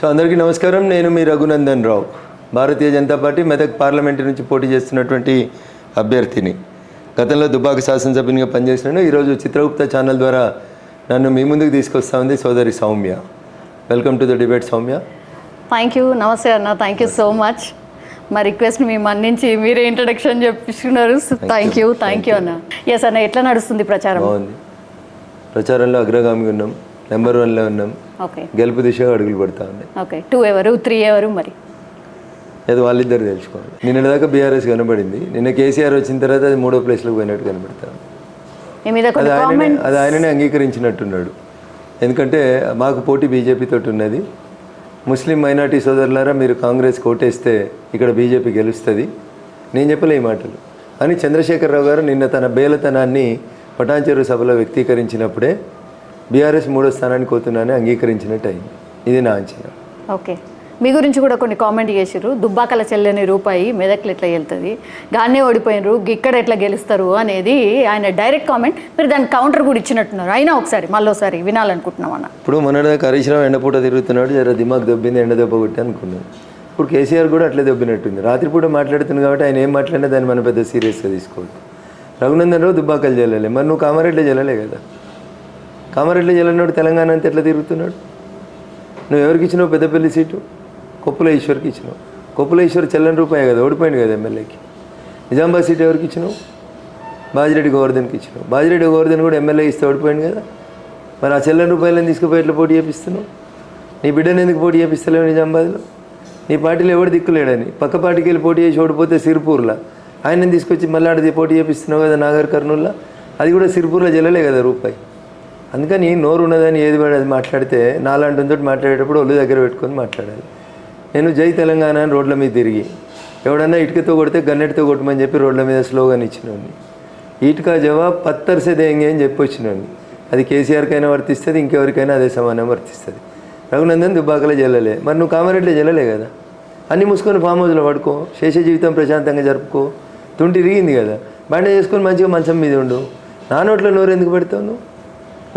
So అందరికీ నమస్కారం. నేను మీ రఘునందన్ రావు, భారతీయ జనతా పార్టీ మెదక్ పార్లమెంటు నుంచి పోటీ చేస్తున్నటువంటి అభ్యర్థిని. గతంలో దుబ్బాక శాసనసభ్యునిగా పనిచేసినాను. ఈరోజు చిత్రగుప్త ఛానల్ ద్వారా నన్ను మీ ముందుకు తీసుకొస్తా ఉంది సోదరి Soumya. Welcome to the debate Soumya. Thank you. నమస్తే అన్న, థ్యాంక్ యూ సో మచ్. మా రిక్వెస్ట్ మీ మన్నించి మీరే ఇంట్రడక్షన్ చెప్తున్నారు. థ్యాంక్ యూ అన్న. ఎస్ అన్న, ఎట్లా నడుస్తుంది ప్రచారం? బాగుంది. ప్రచారంలో అగ్రగామిగా ఉన్నాం, నెంబర్ 1లో ఉన్నాం. ఓకే, గెలుపు దిశగా అడుగులు పడతా ఉన్నాయి. ఓకే, 2 ఎవరు 3 ఎవరు మరి అది వాళ్ళిద్దరు తెలుసుకోవాలి. నిన్న దాకా బీఆర్ఎస్ కనబడింది, నిన్న కేసీఆర్ వచ్చిన తర్వాత అది 3వ ప్లేస్లోకి పోయినట్టు కనబడతాను. అది ఆయననే అంగీకరించినట్టున్నాడు. ఎందుకంటే మాకు పోటీ బీజేపీ తోటి ఉన్నది. ముస్లిం మైనార్టీ సోదరులారా, మీరు కాంగ్రెస్ కోటేస్తే ఇక్కడ బీజేపీ గెలుస్తుంది. నేను చెప్పలే ఈ మాటలు అని చంద్రశేఖరరావు గారు నిన్న తన బేలతనాన్ని పటాన్చెరు సభలో వ్యక్తీకరించినప్పుడే బీఆర్ఎస్ 3వ స్థానానికి పోతున్నానని అంగీకరించినట్టు అయింది. ఇది నా అంచనా. ఓకే, మీ గురించి కూడా కొన్ని కామెంట్ చేసారు. దుబ్బాకల చెల్లని రూపాయి మెదక్లు ఎట్లా వెళ్తుంది, గానే ఓడిపోయినరు, ఇక్కడ ఎట్లా గెలుస్తారు అనేది ఆయన డైరెక్ట్ కామెంట్. మీరు దాని కౌంటర్ కూడా ఇచ్చినట్టున్నారు. అయినా మళ్ళీసారి వినాలనుకుంటున్నాం అన్న. ఇప్పుడు మొన్నటిదాకా హరీష్ రావు ఎండపూట తిరుగుతున్నాడు, జర దిమాగ్ దొబ్బింది, ఎండ దెబ్బ కొట్టి అనుకున్నాను. ఇప్పుడు కేసీఆర్ కూడా అట్లే దొబ్బినట్టుంది. రాత్రిపూట మాట్లాడుతుంది కాబట్టి ఆయన ఏం మాట్లాడినా దాన్ని మనం పెద్ద సీరియస్గా తీసుకోవద్దు. రఘునందన్ రావు దుబ్బాకలు చెల్లలే, మరి నువ్వు కామారెడ్డిలో చెల్లలే కదా. కామారెడ్డిలో చెల్లనోడు తెలంగాణ అంతా ఎట్లా తిరుగుతున్నాడు? నువ్వు ఎవరికి ఇచ్చినావు పెద్దపల్లి సీటు? కొప్పుల ఈశ్వర్కి ఇచ్చినావు. కొప్పుల ఈశ్వర్ చెల్లని రూపాయి కదా, ఓడిపోయింది కదా ఎమ్మెల్యేకి. నిజామాబాద్ సీట్ ఎవరికి ఇచ్చినావు? బాజిరెడ్డి గోవర్ధన్కి ఇచ్చినావు. బాజిరెడ్డి గోవర్ధన్ కూడా ఎమ్మెల్యే ఇస్తే ఓడిపోయింది కదా. మరి ఆ చెల్లని రూపాయలను తీసుకుపోయి ఎట్లా పోటీ చేపిస్తున్నావు? నీ బిడ్డను ఎందుకు పోటీ చేపిస్తలేవు నిజామాబాద్లో? నీ పార్టీలో ఎవడు దిక్కులేడని పక్క పార్టీకి వెళ్ళి పోటీ చేసి ఓడిపోతే సిరిపూర్లో ఆయనని తీసుకొచ్చి మళ్ళీ ఆడది పోటీ చేపిస్తున్నావు కదా నాగర్ కర్నూల్లో. అది కూడా సిరిపూర్లో చెల్లలే కదా రూపాయి. అందుకని నోరు ఉన్నదని ఏది అది మాట్లాడితే నాలాంటితో మాట్లాడేటప్పుడు ఒళ్ళు దగ్గర పెట్టుకొని మాట్లాడాలి. నేను జై తెలంగాణ అని రోడ్ల మీద తిరిగి ఎవడన్నా ఇటుకతో కొడితే గన్నెటితో కొట్టమని చెప్పి రోడ్ల మీద స్లోగన్ ఇచ్చినోడిని. ఈటుకా జవాబ్ పత్తర్సే దేంగే అని చెప్పి వచ్చినోడిని. అది కేసీఆర్కైనా వర్తిస్తుంది, ఇంకెవరికైనా అదే సమానం వర్తిస్తుంది. రఘునందన్ దుబ్బాకలో చెల్లలే, మరి నువ్వు కామారెడ్డిలో చెల్లలే కదా. అన్నీ మూసుకొని ఫామ్ హౌస్లో పడుకో, శేష జీవితం ప్రశాంతంగా జరుపుకో. తుంటి ఇరిగింది కదా, బండ చేసుకొని మంచిగా మంచం మీద ఉండు. నా నోట్లో నోరు ఎందుకు పెడతావు? నువ్వు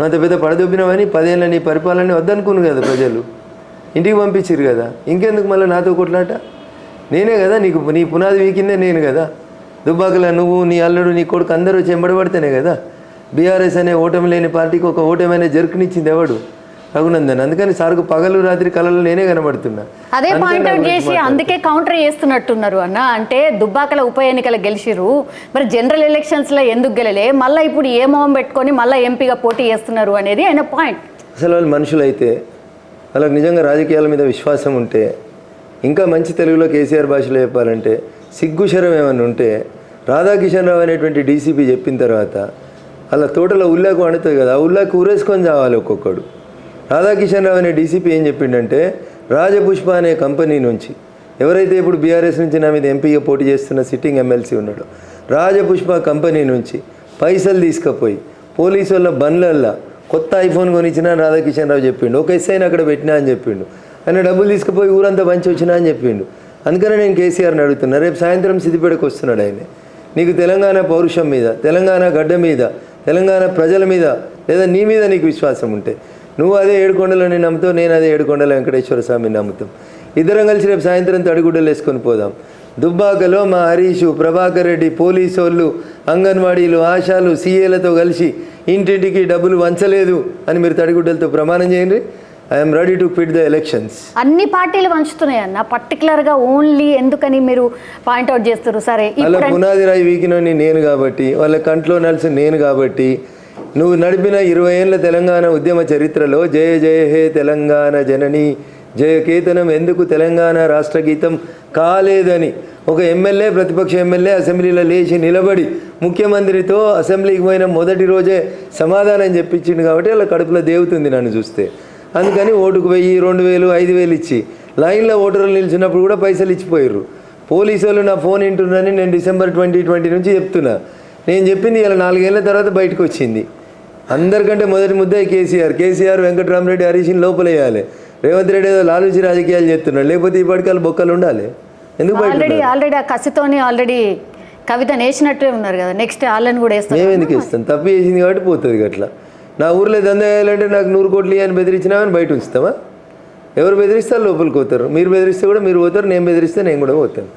అంత పెద్ద పడదొబ్బినావని 10 ఏళ్ళ నీ పరిపాలన వద్దనుకును కదా ప్రజలు, ఇంటికి పంపించారు కదా. ఇంకెందుకు మళ్ళీ నాతో కొట్లాట? నేనే కదా నీ పునాది వీకిందే నేను కదా. దుబ్బాకల నువ్వు, నీ అల్లుడు, నీ కొడుకు అందరూ చెంబడబడితేనే కదా బీఆర్ఎస్ అనే ఓటమి లేని పార్టీకి ఒక ఓటమి అనే జరుకునిచ్చింది ఎవడు? రఘునందన్. అందుకని సార్కు పగలు రాత్రి కళలు నేనే కనబడుతున్నా. అదే పాయింట్ అవుట్ చేసి అందుకే కౌంటర్ చేస్తున్నట్టున్నారు అన్న. అంటే దుబ్బాకల ఉప ఎన్నికలు గెలిచిరు, మరి జనరల్ ఎలక్షన్స్లో ఎందుకు గెలలే, మళ్ళీ ఇప్పుడు ఏ మొహం పెట్టుకొని మళ్ళీ ఎంపీగా పోటీ చేస్తున్నారు అనేది ఆయన పాయింట్. అసలు వాళ్ళు మనుషులైతే, వాళ్ళకి నిజంగా రాజకీయాల మీద విశ్వాసం ఉంటే, ఇంకా మంచి తెలుగులో కేసీఆర్ భాషలో చెప్పాలంటే సిగ్గుశరం ఏమన్నా ఉంటే, రాధాకిషన్ రావు అనేటువంటి డీసీపీ చెప్పిన తర్వాత అలా తోటలో ఉల్లాకు వండుతుంది కదా, ఆ ఉల్లాకు ఊరేసుకొని చావాలి ఒక్కొక్కడు. రాధాకిషన్ రావు అనే డీసీపీ ఏం చెప్పిండంటే, రాజపుష్ప అనే కంపెనీ నుంచి ఎవరైతే ఇప్పుడు బీఆర్ఎస్ నుంచి నా మీద ఎంపీగా పోటీ చేస్తున్న సిట్టింగ్ ఎమ్మెల్సీ ఉన్నాడో, రాజపుష్ప కంపెనీ నుంచి పైసలు తీసుకుపోయి పోలీసు వాళ్ళ బండ్లల్లో కొత్త ఐఫోన్ కొనిచ్చినా రాధాకిషన్ రావు చెప్పిండు. ఒక ఎస్ఐని అక్కడ పెట్టినా అని చెప్పిండు. ఆయన డబ్బులు తీసుకుపోయి ఊరంతా పంచి వచ్చినా అని చెప్పిండు. అందుకనే నేను కేసీఆర్ని అడుగుతున్నా, రేపు సాయంత్రం సిద్దిపేటకు వస్తున్నాడు ఆయన. నీకు తెలంగాణ పౌరుషం మీద, తెలంగాణ గడ్డ మీద, తెలంగాణ ప్రజల మీద, లేదా నీ మీద నీకు విశ్వాసం ఉంటే నువ్వు అదే ఏడుకొండలని నమ్ముతావు, నేను అదే ఏడుకొండల వెంకటేశ్వర స్వామిని నమ్ముతాం. ఇద్దరం కలిసి రేపు సాయంత్రం తడిగుడ్డలు వేసుకొని పోదాం. దుబ్బాకలో మా హరీషు, ప్రభాకర్ రెడ్డి, పోలీసు వాళ్ళు, అంగన్వాడీలు, ఆశాలు, సీఏలతో కలిసి ఇంటింటికి డబ్బులు వంచలేదు అని మీరు తడిగుడ్డలతో ప్రమాణం చేయండి. I'm ready to quit the elections. అన్ని పార్టీలు వంచుతున్నాయి అన్న, పర్టికులర్గా ఓన్లీ ఎందుకని మీరు పాయింట్అవుట్ చేస్తారు? సరే, వాళ్ళ పునాది రాయి వీకినోని నేను కాబట్టి, వాళ్ళ కంట్లో నలిసి నేను కాబట్టి, నువ్వు నడిపిన 20 ఏళ్ళ తెలంగాణ ఉద్యమ చరిత్రలో జయ జయ హే తెలంగాణ జనని జయకేతనం ఎందుకు తెలంగాణ రాష్ట్ర గీతం కాలేదని ఒక ఎమ్మెల్యే, ప్రతిపక్ష ఎమ్మెల్యే అసెంబ్లీలో లేచి నిలబడి ముఖ్యమంత్రితో అసెంబ్లీకి పోయిన మొదటి రోజే సమాధానం చెప్పించింది కాబట్టి అలా కడుపులో దేవుతుంది నన్ను చూస్తే. అందుకని ఓటుకు 1000, 2000, 5000 ఇచ్చి లైన్లో ఓటర్లు నిలిచినప్పుడు కూడా పైసలు ఇచ్చిపోయారు. పోలీసు వాళ్ళు నా ఫోన్ వింటున్నారని నేను డిసెంబర్ 2020 నుంచి చెప్తున్నా. నేను చెప్పింది ఇలా 4 ఏళ్ళ తర్వాత బయటకు వచ్చింది. అందరికంటే మొదటి ముద్ద కేసీఆర్ వెంకటరామరెడ్డి హరీష్ని లోపలేయాలి. రేవంత్ రెడ్డి ఏదో లాలూచి రాజకీయాలు చేస్తున్నాడు, లేకపోతే ఈ పడికాలు బొక్కలు ఉండాలి. ఎందుకు ఆల్రెడీ ఆ కసితోని కవిత వేసినట్టే ఉన్నారు కదా, నెక్స్ట్ వాళ్ళని కూడా వేస్తాం. మేము ఎందుకు ఇస్తాం? తప్పు చేసింది కాబట్టి పోతుంది. అట్లా నా ఊర్లో దందా వేయాలంటే నాకు 100 కోట్లు అని బెదిరించినామని బయట ఉంచుతామా? ఎవరు బెదిరిస్తే లోపలికి పోతారు. మీరు బెదిరిస్తే కూడా మీరు పోతారు, నేను బెదిరిస్తే నేను కూడా పోతాను.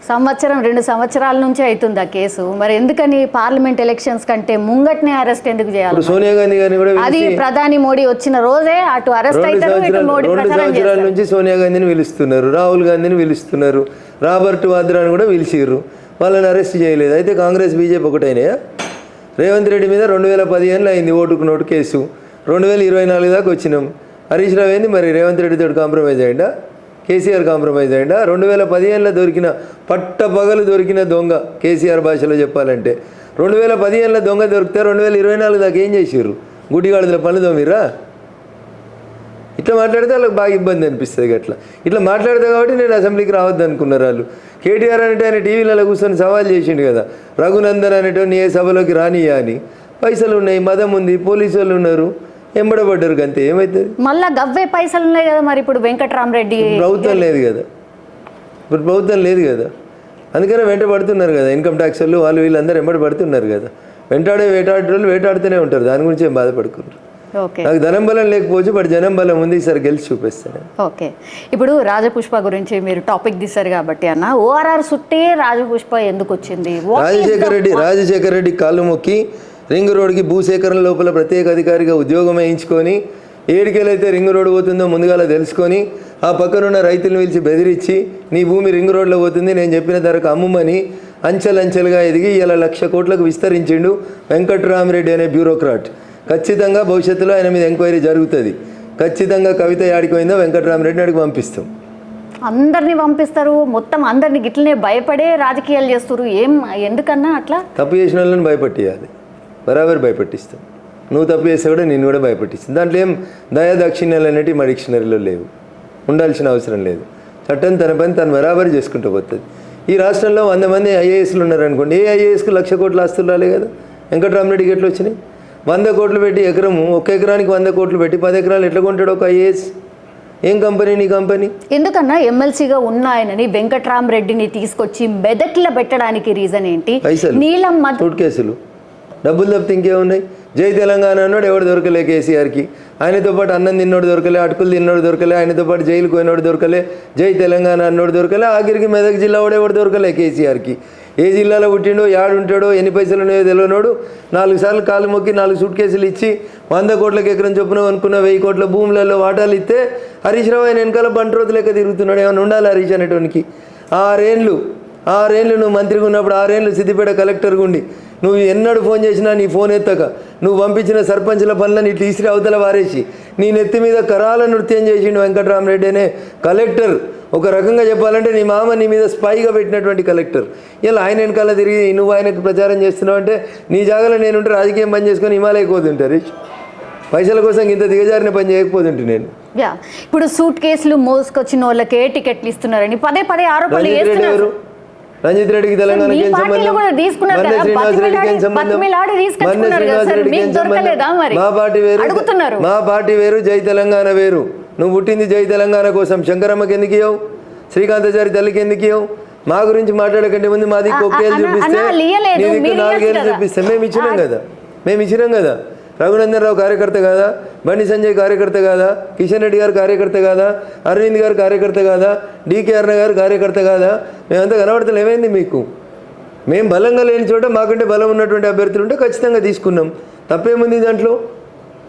2 సంవత్సరాల నుంచి అవుతుంది ఆ కేసు. మరి ఎందుకని పార్లమెంట్ ఎలక్షన్స్ కంటే ముంగట్నే అరెస్ట్ ఎందుకు చేయాలి? ఇప్పుడు సోనియా గాంధీ గారిని కూడా అది ప్రధాని మోడీ వచ్చిన రోజే అటు అరెస్ట్ అవుతారు, ఇటు మోడీ 2 ప్రచారం సంవత్సరాల చేస్తారు. నుంచి సోనియా గాంధీని పిలుస్తున్నారు, రాహుల్ గాంధీని పిలుస్తున్నారు, రాబర్ట్ వాద్రాని కూడా పిలిచిర్రు, వాళ్ళని అరెస్ట్ చేయలేదు. అయితే కాంగ్రెస్ బీజేపీ ఒకటైనాయా? రేవంత్ రెడ్డి మీద 2015లో అయింది ఓటుకు నోటు కేసు, 2024 దాకా వచ్చినాం. హరీష్ రావు ఏంది మరి రేవంత్ రెడ్డితో కాంప్రమైజ్ అయ్యిందా? కేసీఆర్ కాంప్రమైజ్ అయ్యిందా? 2015లో దొరికిన పట్టపగలు దొరికిన దొంగ, కేసీఆర్ భాషలో చెప్పాలంటే 2015లో దొంగ దొరికితే 2024 దాకా ఏం చేసిర్రు? గుడిగాడుల పనులు దొమ్మిరా? ఇట్లా మాట్లాడితే వాళ్ళకి బాగా ఇబ్బంది అనిపిస్తుంది. అట్లా ఇట్లా మాట్లాడితే కాబట్టి నేను అసెంబ్లీకి రావద్దు అనుకున్నారు వాళ్ళు. కేటీఆర్ అంటే ఆయన టీవీలలో కూర్చొని సవాల్ చేసిండు కదా, రఘునందన్ అనేటోని ఏ సభలోకి రానియా అని. పైసలు ఉన్నాయి, మదం ఉంది, పోలీసు వాళ్ళు ఉన్నారు, ఎంబడబడ్డారు, అంతే. ఏమవుతుంది? మళ్ళా గవ్వే పైసలు ఉన్నాయి కదా మరి. ఇప్పుడు వెంకట్రామరెడ్డి ప్రభుత్వం లేదు కదా, ఇప్పుడు ప్రభుత్వం లేదు కదా, అందుకనే వెంట పడుతున్నారు కదా ఇన్కమ్ ట్యాక్స్ వాళ్ళు, వాళ్ళు వీళ్ళందరూ వెంబడి పడుతున్నారు కదా. వేటాడేటోళ్ళు వేటాడుతూనే ఉంటారు, దాని గురించి ఏం బాధపడుకున్నారు. ఓకే, నాకు ధనం బలం లేకపోవచ్చు, బట్ జనం బలం ఉంది, ఈసారి గెలిచి చూపిస్తాను. ఓకే. ఇప్పుడు రాజపుష్ప గురించి మీరు టాపిక్ తీశారు కాబట్టి అన్న, ఓఆర్ఆర్ చుట్టే రాజపుష్ప ఎందుకు వచ్చింది? రాజశేఖర రెడ్డి కాళ్ళు మొక్కి రింగ్ రోడ్కి భూసేకరణ లోపల ప్రత్యేక అధికారిగా ఉద్యోగం వేయించుకొని, ఏడికెళ్ళైతే రింగ్ రోడ్ పోతుందో ముందుగాల తెలుసుకొని, ఆ పక్కనున్న రైతులను పిలిచి బెదిరించి, నీ భూమి రింగ్ రోడ్లో పోతుంది, నేను చెప్పిన ధరకు అమ్ముమని అంచెలంచెలుగా ఎదిగి ఇలా 1,00,000 కోట్లకు విస్తరించిండు వెంకట్రామరెడ్డి అనే బ్యూరోక్రాట్. ఖచ్చితంగా భవిష్యత్తులో ఆయన మీద ఎంక్వైరీ జరుగుతుంది. ఖచ్చితంగా కవిత యాడిపోయిందో వెంకట్రామరెడ్డిని అడిగి పంపిస్తాం. అందరినీ పంపిస్తారు, మొత్తం అందరినీ గిట్లనే భయపడే రాజకీయాలు చేస్తారు. ఎందుకన్నా అట్లా? తప్పు చేసిన వాళ్ళని భయపట్టియాలి, బరాబర్ భయపట్టిస్తాం. నువ్వు తప్పు చేస్తే కూడా నిన్ను కూడా భయపట్టిస్తాం. దాంట్లో ఏం దయా దాక్షిణ్యాలు అనేవి మా డిక్షనరీలో లేవు, ఉండాల్సిన అవసరం లేదు. చట్టం తన పని తను బరాబర్ చేసుకుంటూ పోతుంది. ఈ రాష్ట్రంలో 100 మంది ఐఏఎస్లు ఉన్నారనుకోండి, ఏ ఐఏఎస్కు 1,00,000 కోట్ల ఆస్తులు రాలే కదా. వెంకట్రామరెడ్డికి ఎట్లా వచ్చినాయి? 100 కోట్లు పెట్టి ఎకరము, ఒక ఎకరానికి 100 కోట్లు పెట్టి 10 ఎకరాలు ఎట్లా కొంటాడు ఒక ఐఏఎస్? ఏం కంపెనీ నీ కంపెనీ? ఎందుకన్నా ఎమ్మెల్సీగా ఉన్న ఆయనని వెంకట్రామరెడ్డిని తీసుకొచ్చి మెదక్లో పెట్టడానికి రీజన్ ఏంటి? నీలం సూట్ కేసులు, డబ్బులు తప్పితే ఇంకేమున్నాయి? జై తెలంగాణ అన్నాడు, ఎవడు దొరకలే కేసీఆర్కి. ఆయనతో పాటు అన్నం తిన్నోడు దొరకలే, అటుకులు తిన్నోడు దొరకలే, ఆయనతో పాటు జైలుకు పోయినోడు దొరకలే, జై తెలంగాణ అన్నోడు దొరకలే, ఆఖరికి మెదక్ జిల్లా వాడు ఎవడు దొరకలే కేసీఆర్కి. ఏ జిల్లాలో పుట్టిండో, యాడుంటాడో, ఎన్ని పైసలు ఉన్నాయో తెలియనోడు 4 సార్లు కాలు మొక్కి 4 సూట్ కేసులు ఇచ్చి 100 కోట్లకి ఎకరం చొప్పున అనుకున్న 1000 కోట్ల భూములలో వాటాలు ఇస్తే హరీష్ రావు ఆయన వెనకాల బంట్రోతు లెక్క తిరుగుతున్నాడు. ఏమైనా ఉండాలి హరీష్ అనేటోనికి? 6 ఏళ్ళు నువ్వు మంత్రిగా ఉన్నప్పుడు, 6 ఏళ్ళు సిద్దిపేట కలెక్టర్గా ఉండి, నువ్వు ఎన్నడూ ఫోన్ చేసినా నీ ఫోన్ ఎత్తక, నువ్వు పంపించిన సర్పంచ్ల పనులను ఇట్లా ఇసిరి అవతల వారేసి నీ నెత్తి మీద కరాల నృత్యం చేసిండు వెంకట్రామరెడ్డి అనే కలెక్టర్. ఒక రకంగా చెప్పాలంటే నీ మామ నీ మీద స్పైగా పెట్టినటువంటి కలెక్టర్. ఇలా ఆయన వెనకాల తిరిగి నువ్వు ఆయనకు ప్రచారం చేస్తున్నావు అంటే, నీ జాగాలో నేనుంటే రాజకీయం పని చేసుకొని హిమాలయకు పోతుంటారు. పైసల కోసం ఇంత దిగజారిన పని చేయకపోతుంటే నేను. ఇప్పుడు సూట్ కేసులు మోసుకొచ్చిన వాళ్ళకే టికెట్లు ఇస్తున్నారని పదే ఆరోపణలు చేస్తున్నారు. రంజిత్ రెడ్డికి తెలంగాణకి ఏం సంబంధం? శ్రీనివాసరెడ్డికి ఏం సంబంధం? శ్రీనివాసరెడ్డికి ఏం సంబంధం? మా పార్టీ వేరు, జై తెలంగాణ వేరు. నువ్వు పుట్టింది జై తెలంగాణ కోసం. శంకరమ్మకి ఎందుకు ఇవ్వవు? శ్రీకాంతాచారి తల్లికి ఎందుకు ఇవ్వవు? మా గురించి మాట్లాడకంటే ముందు మాది ఒకేళ్ళు చూపిస్తే, నీకు 4 ఏళ్ళు చూపిస్తే మేము ఇచ్చినాం కదా. రఘునందన్ రావు కార్యకర్త కాదా? బండి సంజయ్ కార్యకర్త కాదా? కిషన్ రెడ్డి గారు కార్యకర్త కాదా? అరవింద్ గారు కార్యకర్త కాదా? డీకే అరుణ గారు కార్యకర్త కాదా? మేమంతా కనబడతలు ఏమైంది మీకు? మేము బలంగా లేని చోట మాకంటే బలం ఉన్నటువంటి అభ్యర్థులు ఉంటే ఖచ్చితంగా తీసుకున్నాం. తప్పేముంది దాంట్లో?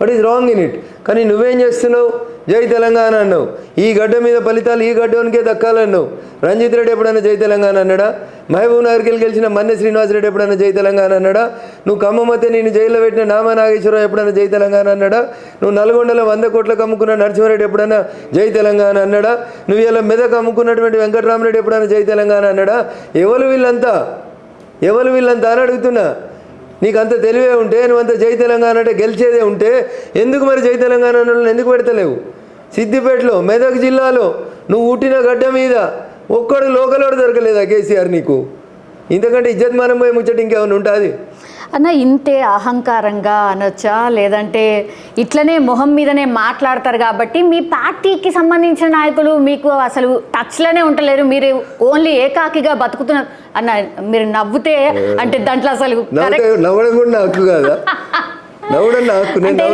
What is wrong in it? కానీ నువ్వేం చేస్తున్నావు? జై తెలంగాణ అన్నావు. ఈ గడ్డ మీద ఫలితాలు ఈ గడ్డవనికే దక్కాలన్నావు. రంజిత్ రెడ్డి ఎప్పుడైనా జై తెలంగాణ అన్నాడా? మహబూబ్ నగర్కి గెలిచిన మన్నె శ్రీనివాసరెడ్డి ఎప్పుడైనా జై తెలంగాణ అన్నాడా? నువ్వు ఖమ్మమతే నేను జైల్లో పెట్టిన నామా నాగేశ్వరరావు ఎప్పుడైనా జై తెలంగాణ అన్నాడా? నువ్వు నల్గొండలో 100 కోట్లకు అమ్ముకున్న నరసింహారెడ్డి ఎప్పుడైనా జై తెలంగాణ అన్నాడా? నువ్వు ఇలా మెదక్ అమ్ముకున్నటువంటి వెంకట్రామరెడ్డి ఎప్పుడైనా జై తెలంగాణ అన్నాడా? ఎవరు వీళ్ళంతా అని అడుగుతున్నా. నీకు అంత తెలివే ఉంటే, నువ్వు అంత జై తెలంగాణ అంటే గెలిచేదే ఉంటే ఎందుకు మరి జై తెలంగాణ ఎందుకు పెడతలేవు? సిద్దిపేటలో, మెదక్ జిల్లాలో నువ్వు పుట్టిన గడ్డ మీద ఒక్కడు లోకలోడు దొరకలేదా కేసీఆర్ నీకు? ఇంతకంటే ఇజ్జత్మానం పోయి ముచ్చట ఇంకేమైనా ఉంటుంది? అన్న ఇంతే అహంకారంగా అనొచ్చా, లేదంటే ఇట్లనే మొహం మీదనే మాట్లాడతారు కాబట్టి మీ పార్టీకి సంబంధించిన నాయకులు మీకు అసలు టచ్లోనే ఉండలేరు, మీరు ఓన్లీ ఏకాకిగా బతుకుతున్నారు అన్న? మీరు నవ్వుతే అంటే దాంట్లో అసలు నవ్వడం కూడా హక్కు కాదా? అంటే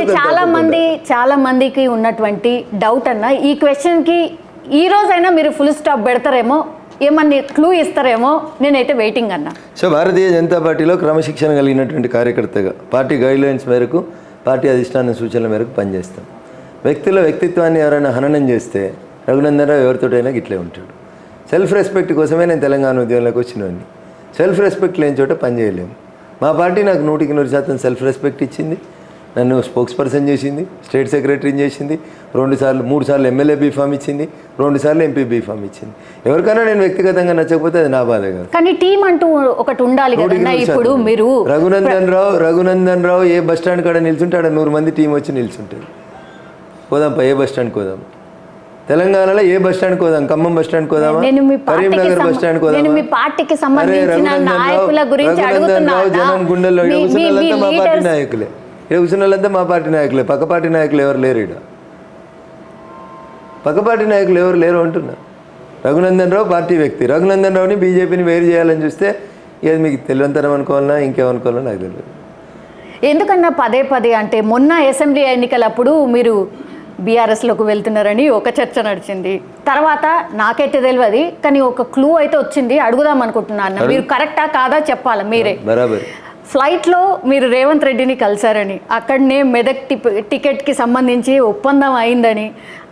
చాలా మందికి ఉన్నటువంటి డౌట్ అన్న, ఈ క్వశ్చన్కి ఈ రోజైనా మీరు ఫుల్ స్టాప్ పెడతారేమో, ఏమన్నా క్లూ ఇస్తారేమో, నేనైతే వెయిటింగ్ అన్నా. సో భారతీయ జనతా పార్టీలో క్రమశిక్షణ కలిగినటువంటి కార్యకర్తగా పార్టీ గైడ్లైన్స్ మేరకు, పార్టీ అధిష్టాన సూచనల మేరకు పనిచేస్తాం. వ్యక్తుల వ్యక్తిత్వాన్ని ఎవరైనా హననం చేస్తే రఘునందన్ రావు ఎవరితోటైనా గిట్లే ఉంటాడు. సెల్ఫ్ రెస్పెక్ట్ కోసమే నేను తెలంగాణ ఉద్యమంలోకి వచ్చినవాడిని. సెల్ఫ్ రెస్పెక్ట్ లేని చోట పనిచేయలేము. మా పార్టీ నాకు 100% సెల్ఫ్ రెస్పెక్ట్ ఇచ్చింది. నన్ను స్పోక్స్ పర్సన్ చేసింది, స్టేట్ సెక్రటరీని చేసింది, 3 సార్లు ఎమ్మెల్యే బీఫామ్ ఇచ్చింది, 2 సార్లు ఎంపీ బీఫామ్ ఇచ్చింది. ఎవరికైనా నేను వ్యక్తిగతంగా నచ్చకపోతే అది నా బాధ కాదు. కానీ టీం అంటూ ఒకటి ఉండాలి కదా. ఇప్పుడు మీరు రఘునందన్ రావు ఏ బస్ స్టాండ్ కాడ నిల్చుంటే ఆడ 100 మంది టీం వచ్చి నిల్చుంటుంది. పోదాంపా, ఏ బస్ స్టాండ్కి పోదాం? తెలంగాణలో ఏ బస్ స్టాండ్కి పోదాం? ఖమ్మం బస్ స్టాండ్కి పోదామా? కరీంనగర్ బస్ స్టాండ్కి పోదామా? మీ పార్టీకి సంబంధించిన నాయకుల గురించి అడుగుతున్నా. జనం గుండెల్లో మా పార్టీ నాయకులే, ఇక్కడ కూర్చున్న వాళ్ళంతా మా పార్టీ నాయకులే. పక్క పార్టీ నాయకులు ఎవరు లేరు. ఇక్కడ పక్క పార్టీ నాయకులు ఎవరు లేరు అంటున్నా. రఘునందన్ రావు పార్టీ వ్యక్తి. రఘునందన్ రావుని బీజేపీని వేరు చేయాలని చూస్తే ఇది మీకు తెలివంతరం అనుకోవాలన్నా ఇంకేమనుకోవాలన్నా నాకు తెలియదు. ఎందుకన్నా పదే అంటే మొన్న అసెంబ్లీ ఎన్నికలప్పుడు మీరు బీఆర్ఎస్లోకి వెళ్తున్నారని ఒక చర్చ నడిచింది. తర్వాత నాకైతే తెలియదు, కానీ ఒక క్లూ అయితే వచ్చింది. అడుగుదాం అనుకుంటున్నా అన్న, మీరు కరెక్టా కాదా చెప్పాలి మీరే. బరాబర్. ఫ్లైట్లో మీరు రేవంత్ రెడ్డిని కలిశారని, అక్కడనే మెదక్ టికెట్కి సంబంధించి ఒప్పందం అయిందని,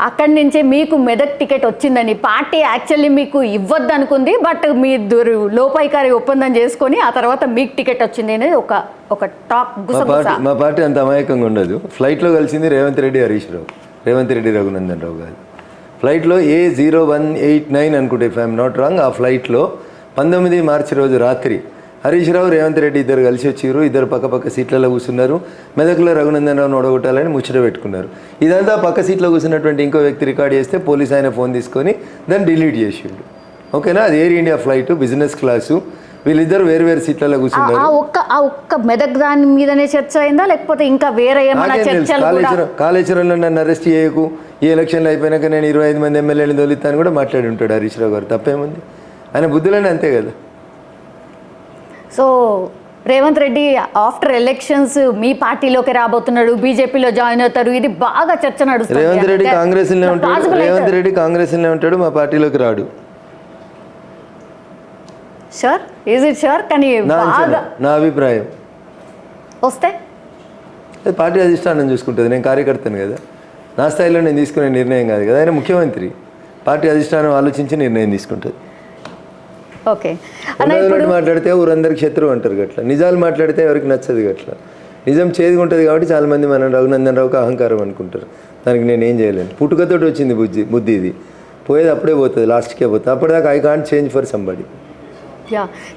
అక్కడి నుంచే మీకు మెదక్ టికెట్ వచ్చిందని, పార్టీ యాక్చువల్లీ మీకు ఇవ్వద్దు అనుకుంది, బట్ మీ లోపాయికారి ఒప్పందం చేసుకొని ఆ తర్వాత మీకు టికెట్ వచ్చింది అనేది ఒక టాక్ గుసగుస. మా పార్టీ అంత అమాయకంగా ఉండదు. ఫ్లైట్లో కలిసింది రేవంత్ రెడ్డి, హరీష్ రావు, రేవంత్ రెడ్డి రఘునందన్ రావు కాదు. ఫ్లైట్లో A0189 అనుకుంటే, ఇఫ్ ఐఎమ్ నాట్ రాంగ్, ఆ ఫ్లైట్లో 19 మార్చి రోజు రాత్రి హరీష్ రావు, రేవంత్ రెడ్డి ఇద్దరు కలిసి వచ్చారు. ఇద్దరు పక్క సీట్లలో కూర్చున్నారు. మెదక్లో రఘునందన్ రావును ఓడగొట్టాలని ముచ్చట పెట్టుకున్నారు. ఇదంతా పక్క సీట్లో కూర్చున్నటువంటి ఇంకో వ్యక్తి రికార్డ్ చేస్తే పోలీస్ ఆయన ఫోన్ తీసుకొని దాన్ని డిలీట్ చేసిండు. ఓకేనా? అది air India flight, business class. వీళ్ళిద్దరు వేరు సీట్లలో కూర్చున్నారు. ఆ ఒక్క మెదక్ దాని మీదనే చర్చ అయిందా, లేకపోతే ఇంకా వేరే ఏమైనా చర్చలు? కాళేశ్వరంలో నన్ను అరెస్ట్ చేయకు, ఈ ఎలక్షన్లు అయిపోయినాక నేను 25 మంది ఎమ్మెల్యేని తోలిస్తాను కూడా మాట్లాడి ఉంటాడు హరీష్ రావు గారు. తప్పేముంది? ఆయన బుద్ధులని అంతే కదా. So Revanth Reddy after elections మీ పార్టీలోకి రాబోతున్నాడు, బీజేపీలో జాయిన్ అవుతారు, ఇది బాగా చర్చ నడుస్తుంది. రేవంత్ రెడ్డి కాంగ్రెస్లోనే ఉంటాడు, మా పార్టీలోకి రాడు. షూర్? Is it sure? కానీ నా అభిప్రాయం వస్తే పార్టీ అధిష్టానం చూసుకుంటుంది. నేను కార్యకర్తను కదా, నా స్థాయిలో నేను తీసుకునే నిర్ణయం కాదు కదా. ఆయన ముఖ్యమంత్రి, పార్టీ అధిష్టానం ఆలోచించి నిర్ణయం తీసుకుంటుంది. ఓకే. మాట్లాడితే ఊరందరికి శత్రువు అంటారు గట్లా, నిజాలు మాట్లాడితే ఎవరికి నచ్చదు గట్లా. నిజం చేదుగా ఉంటుంది కాబట్టి చాలామంది మనం రఘునందన్ రావుకి అహంకారం అనుకుంటారు. దానికి నేను ఏం చేయలేను. పుట్టుకతోటి వచ్చింది బుద్ధి. ఇది పోయేది అప్పుడే పోతుంది, లాస్ట్కే పోతుంది. అప్పటిదాకా I can't change for somebody.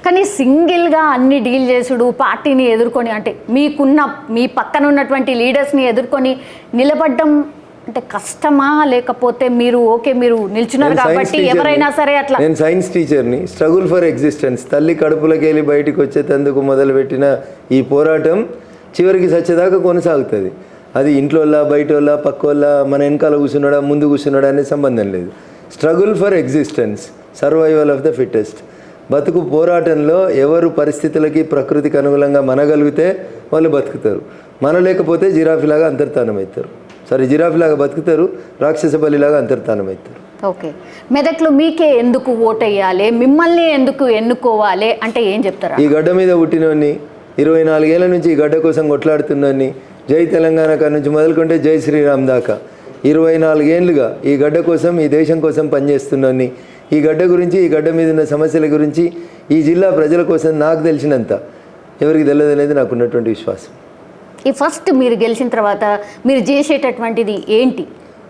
కానీ సింగిల్గా అన్ని డీల్ చేసుడు, పార్టీని ఎదుర్కొని, అంటే మీ పక్కన ఉన్నటువంటి లీడర్స్ని ఎదుర్కొని నిలబడ్డం అంటే కష్టమా, లేకపోతే మీరు నిల్చున్నారు కాబట్టి ఎవరైనా సరే అట్లా? నేను సైన్స్ టీచర్ని. స్ట్రగుల్ ఫర్ ఎగ్జిస్టెన్స్, తల్లి కడుపులోకి వెళ్ళి బయటికి వచ్చేందుకు మొదలుపెట్టిన ఈ పోరాటం చివరికి సచ్చేదాకా కొనసాగుతుంది. అది ఇంట్లోళ్ళ, బయటోళ్ళ, పక్కోళ్ళ, మన వెనకాల కూర్చున్నాడా, ముందు కూర్చున్నాడా అనే సంబంధం లేదు. Struggle for existence, survival of the fittest. బతుకు పోరాటంలో ఎవరు పరిస్థితులకి, ప్రకృతికి అనుగుణంగా మనగలిగితే వాళ్ళు బతుకుతారు. మనలేకపోతే జిరాఫీలాగా అంతర్ధానం అవుతారు. సరే, జిరాఫీలాగా బతుకుతారు, రాక్షస బలిలాగా అంతర్ధానం అవుతారు. ఓకే. మెదక్లో మీకే ఎందుకు ఓటేయాలి, మిమ్మల్ని ఎందుకు ఎన్నుకోవాలి అంటే ఏం చెప్తారా? ఈ గడ్డ మీద పుట్టినోని, 24 ఏళ్ళ నుంచి ఈ గడ్డ కోసం కొట్లాడుతున్నాన్ని, జై తెలంగాణ కాడ నుంచి మొదలుకుంటే జై శ్రీరామ్ దాకా 24 ఏళ్ళుగా ఈ గడ్డ కోసం, ఈ దేశం కోసం పనిచేస్తున్నాన్ని, ఈ గడ్డ గురించి, ఈ గడ్డ మీద ఉన్న సమస్యల గురించి, ఈ జిల్లా ప్రజల కోసం నాకు తెలిసినంత ఎవరికి తెలియదు అనేది నాకు ఉన్నటువంటి విశ్వాసం. ఈ ఫస్ట్ మీరు గెలిచిన తర్వాత మీరు చేసేటటువంటిది ఏంటి?